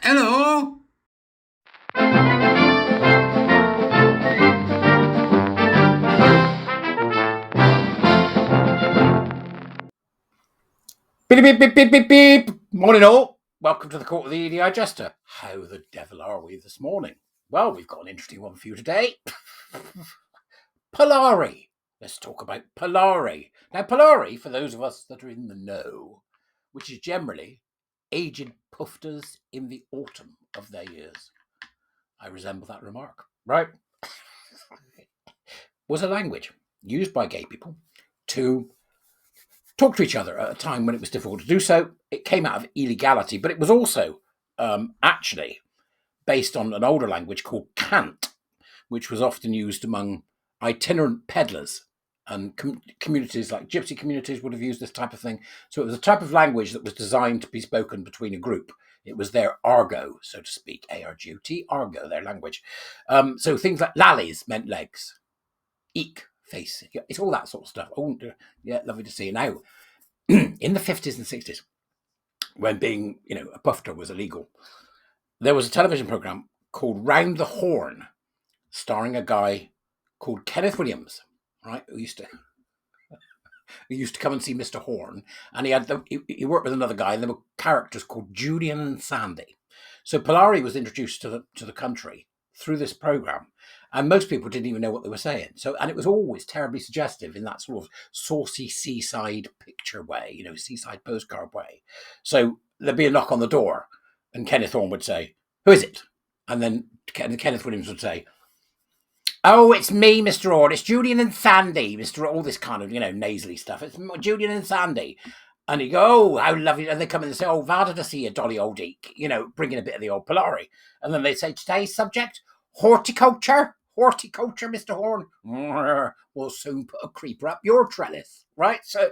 Hello. Beep, beep, beep, beep, beep, beep. Morning all. Welcome to the court of the Edijester. How the devil are we this morning? Well, we've got an interesting one for you today. Polari. Let's talk about Polari. Now, Polari, for those of us that are in the know, which is generally aged pufters in the autumn of their years. I resemble that remark, right? Was a language used by gay people to talk to each other at a time when it was difficult to do so. It came out of illegality, but it was also actually based on an older language called cant, which was often used among itinerant peddlers. And communities like gypsy communities would have used this type of thing. So it was a type of language that was designed to be spoken between a group. It was their argot, so to speak, ARGOT, argot, their language. So things like lallies meant legs, eek, face. It's all that sort of stuff. Oh, yeah, lovely to see you now. In the 50s and 60s, when being, a pufter was illegal, there was a television program called Round the Horn, starring a guy called Kenneth Williams, right? Who used to come and see Mr. Horn, and he worked with another guy, and there were characters called Julian and Sandy. So Polari was introduced to the country through this program, and most people didn't even know what they were saying. So, and it was always terribly suggestive in that sort of saucy seaside picture way, seaside postcard way. So there'd be a knock on the door, and Kenneth Horn would say, "Who is it?" And then Kenneth Williams would say, "Oh, it's me, Mr. Horn. It's Julian and Sandy, Mr. All this kind of, nasally stuff. It's Julian and Sandy." And he'd go, "Oh, how lovely." And they come in and say, "Oh, Vada to see you, Dolly Old Eek," bringing a bit of the old Polari. And then they'd say, "Today's subject, horticulture. Horticulture, Mr. Horn. We'll soon put a creeper up your trellis." Right? So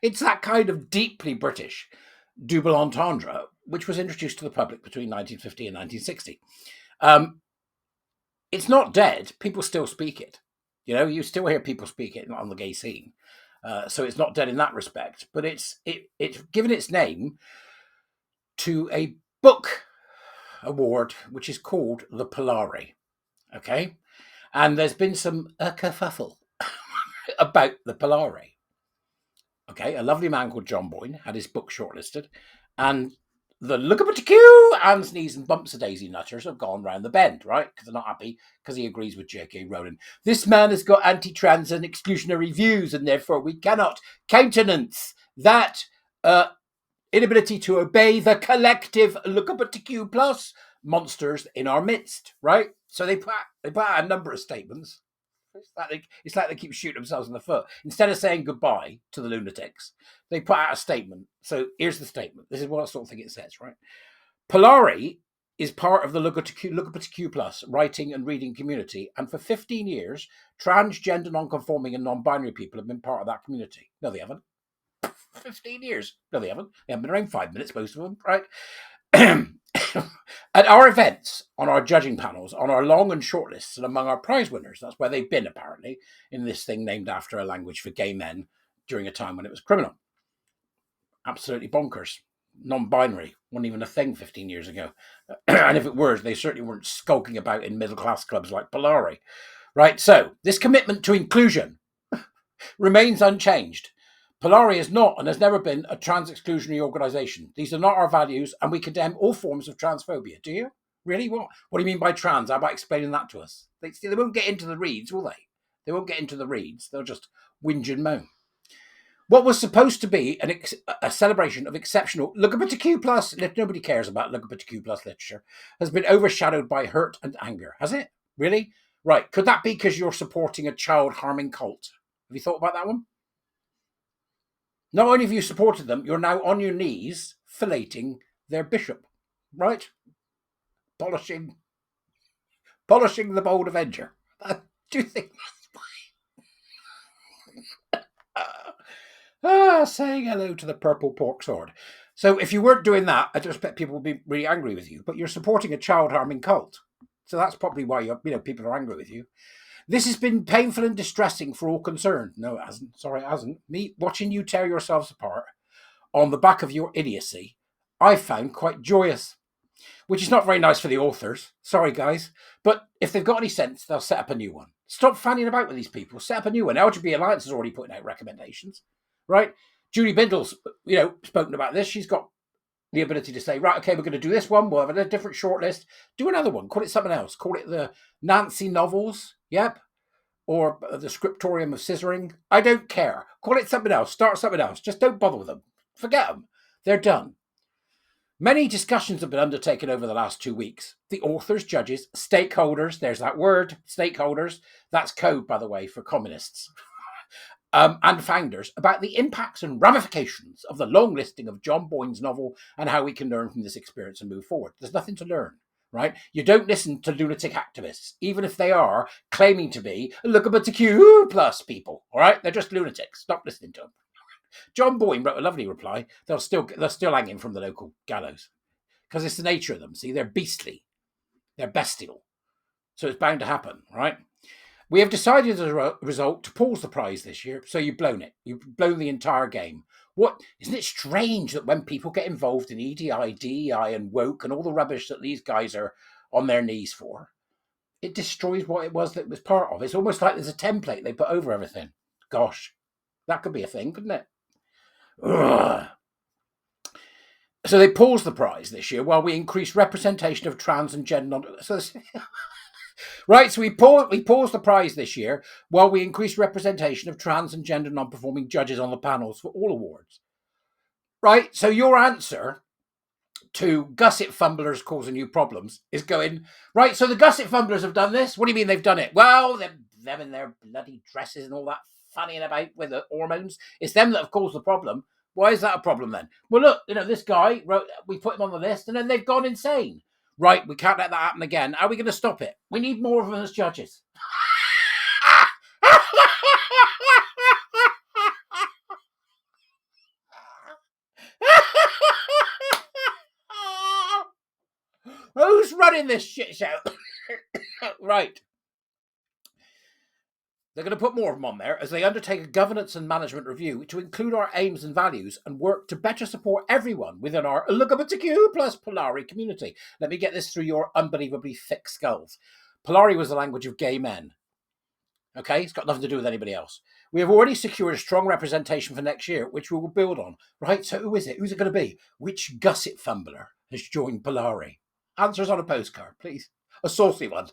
it's that kind of deeply British double entendre, which was introduced to the public between 1950 and 1960. It's not dead. People still speak it. You still hear people speak it on the gay scene. So it's not dead in that respect. But it's given its name to a book award, which is called the Polari. Okay? And there's been some kerfuffle about the Polari. Okay? A lovely man called John Boyne had his book shortlisted. And the LGBTQ and sneeze and bumps of daisy nutters have gone round the bend, right? Because they're not happy because he agrees with J.K. Rowling. This man has got anti-trans and exclusionary views, and therefore we cannot countenance that inability to obey the collective LGBTQ plus monsters in our midst, right? So they put out a number of statements. It's like they keep shooting themselves in the foot. Instead of saying goodbye to the lunatics, they put out a statement. So here's the statement. This is what sort of thing it says, right? Polari is part of the LGBTQ plus writing and reading community, and for 15 years, transgender, non-conforming, and non-binary people have been part of that community. No, they haven't. 15 years. No, they haven't. They haven't been around 5 minutes, most of them, right? At our events, on our judging panels, on our long and short lists, and among our prize winners, that's where they've been, apparently, in this thing named after a language for gay men during a time when it was criminal. Absolutely bonkers. Non-binary wasn't even a thing 15 years ago. And if it were, they certainly weren't skulking about in middle-class clubs like Polari. Right, so this commitment to inclusion remains unchanged. Polari is not and has never been a trans-exclusionary organisation. These are not our values, and we condemn all forms of transphobia. Do you? Really? What do you mean by trans? How about explaining that to us? They won't get into the reads, will they? They won't get into the reads. They'll just whinge and moan. What was supposed to be a celebration of exceptional LGBTQ plus, nobody cares about LGBTQ plus literature, has been overshadowed by hurt and anger. Has it? Really? Right. Could that be because you're supporting a child-harming cult? Have you thought about that one? Not only have you supported them, you're now on your knees filleting their bishop, right? Polishing the Bald Avenger. Do you think saying hello to the purple pork sword. So if you weren't doing that, I just bet people would be really angry with you. But you're supporting a child-harming cult. So that's probably why people are angry with you. This has been painful and distressing for all concerned. No, it hasn't. Sorry, it hasn't. Me watching you tear yourselves apart on the back of your idiocy I found quite joyous, which is not very nice for the authors. Sorry, guys. But if they've got any sense, they'll set up a new one. Stop fanning about with these people. Set up a new one. LGBT Alliance is already putting out recommendations, right? Julie Bindle's, spoken about this. She's got the ability to say, right, okay, we're going to do this one. We'll have a different shortlist. Do another one. Call it something else. Call it the Nancy novels. Yep. Or the scriptorium of scissoring. I don't care. Call it something else. Start something else. Just don't bother with them. Forget them. They're done. Many discussions have been undertaken over the last 2 weeks. The authors, judges, stakeholders, there's that word, stakeholders, that's code, by the way, for communists, and founders, about the impacts and ramifications of the long listing of John Boyne's novel and how we can learn from this experience and move forward. There's nothing to learn, right? You don't listen to lunatic activists, even if they are claiming to be LGBTQ+ people, all right? They're just lunatics. Stop listening to them. John Boyne wrote a lovely reply. They're still hanging from the local gallows because it's the nature of them. See, they're beastly, they're bestial, so it's bound to happen, right? We have decided as a result to pause the prize this year. So you've blown it. You've blown the entire game. What isn't it strange that when people get involved in EDI, DEI, and woke and all the rubbish that these guys are on their knees for, it destroys what it was that it was part of. It's almost like there's a template they put over everything. Gosh, that could be a thing, couldn't it? Ugh. So they paused the prize this year while we increased representation of trans and gender. Right, so we paused the prize this year while we increased representation of trans and gender non-performing judges on the panels for all awards. Right, so your answer to Gusset Fumblers causing you problems is going, right, so the Gusset Fumblers have done this? What do you mean they've done it? Well, them in their bloody dresses and all that fannying about with the hormones. It's them that have caused the problem. Why is that a problem then? Well, look, this guy wrote, we put him on the list and then they've gone insane. Right, we can't let that happen again. How are we going to stop it? We need more of them as judges. Who's running this shit show? Right. They're going to put more of them on there as they undertake a governance and management review to include our aims and values and work to better support everyone within our LGBTQ+ Polari community. Let me get this through your unbelievably thick skulls. Polari was the language of gay men. Okay, it's got nothing to do with anybody else. We have already secured a strong representation for next year, which we will build on. Right, so who is it? Who's it going to be? Which Gusset Fumbler has joined Polari? Answers on a postcard, please. A saucy one.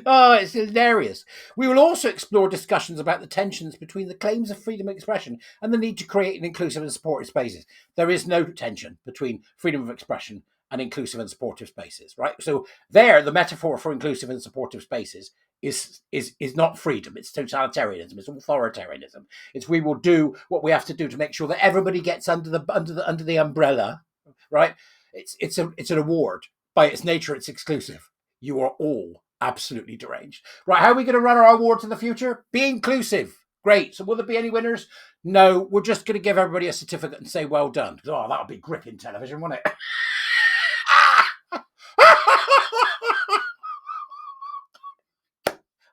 Oh, it's hilarious. We will also explore discussions about the tensions between the claims of freedom of expression and the need to create an inclusive and supportive spaces. There is no tension between freedom of expression and inclusive and supportive spaces, right? So there, the metaphor for inclusive and supportive spaces is not freedom. It's totalitarianism. It's authoritarianism. It's we will do what we have to do to make sure that everybody gets under the umbrella, right? It's an award. By its nature, it's exclusive. You are all absolutely deranged. Right, how are we going to run our awards in the future? Be inclusive. Great. So will there be any winners? No, we're just going to give everybody a certificate and say, well done. Oh, that'll be gripping television, won't it?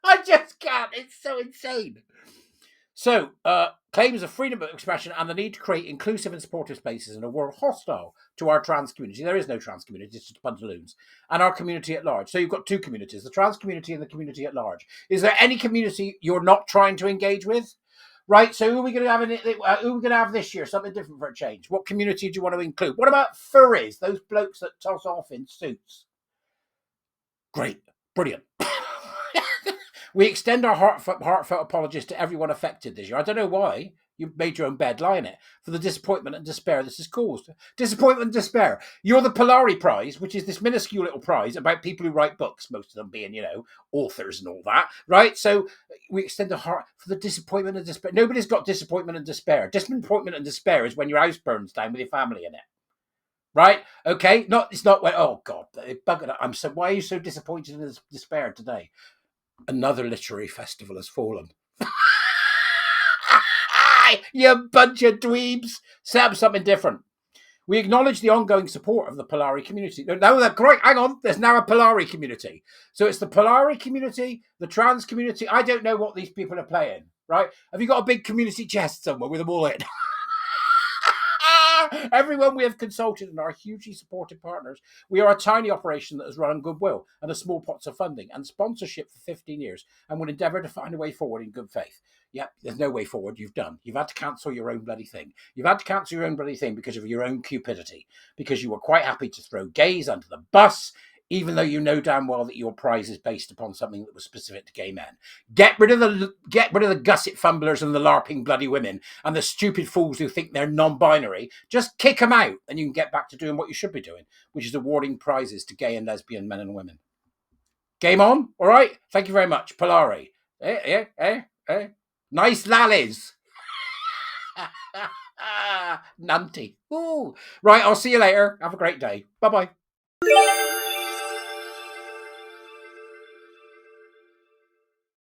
I just can't. It's so insane. So, claims of freedom of expression and the need to create inclusive and supportive spaces in a world hostile to our trans community. There is no trans community, it's just pantaloons. And our community at large. So you've got two communities, the trans community and the community at large. Is there any community you're not trying to engage with? Right, so who are we going to have this year? Something different for a change. What community do you want to include? What about furries? Those blokes that toss off in suits. Great, brilliant. We extend our heartfelt apologies to everyone affected this year. I don't know why. You made your own bed, lie in it, for the disappointment and despair this has caused. Disappointment and despair. You're the Polari Prize, which is this minuscule little prize about people who write books, most of them being, authors and all that, right? So we extend the heart for the disappointment and despair. Nobody's got disappointment and despair. Disappointment and despair is when your house burns down with your family in it. Right? Okay? It's not when, oh God, they buggered it. Why are you so disappointed and despair today? Another literary festival has fallen. You bunch of dweebs. Set up something different. We acknowledge the ongoing support of the Polari community. No, correct. Hang on. There's now a Polari community. So it's the Polari community, the trans community. I don't know what these people are playing, right? Have you got a big community chest somewhere with them all in? Everyone we have consulted and our hugely supportive partners, we are a tiny operation that has run on goodwill and a small pots of funding and sponsorship for 15 years and will endeavour to find a way forward in good faith. Yep, there's no way forward. You've done. You've had to cancel your own bloody thing. You've had to cancel your own bloody thing because of your own cupidity, because you were quite happy to throw gays under the bus, even though you know damn well that your prize is based upon something that was specific to gay men. Get rid of the Gusset Fumblers and the LARPing bloody women and the stupid fools who think they're non-binary. Just kick them out and you can get back to doing what you should be doing, which is awarding prizes to gay and lesbian men and women. Game on, all right? Thank you very much. Polari. Nice lallies. Nunty. Ooh. Right, I'll see you later. Have a great day. Bye-bye.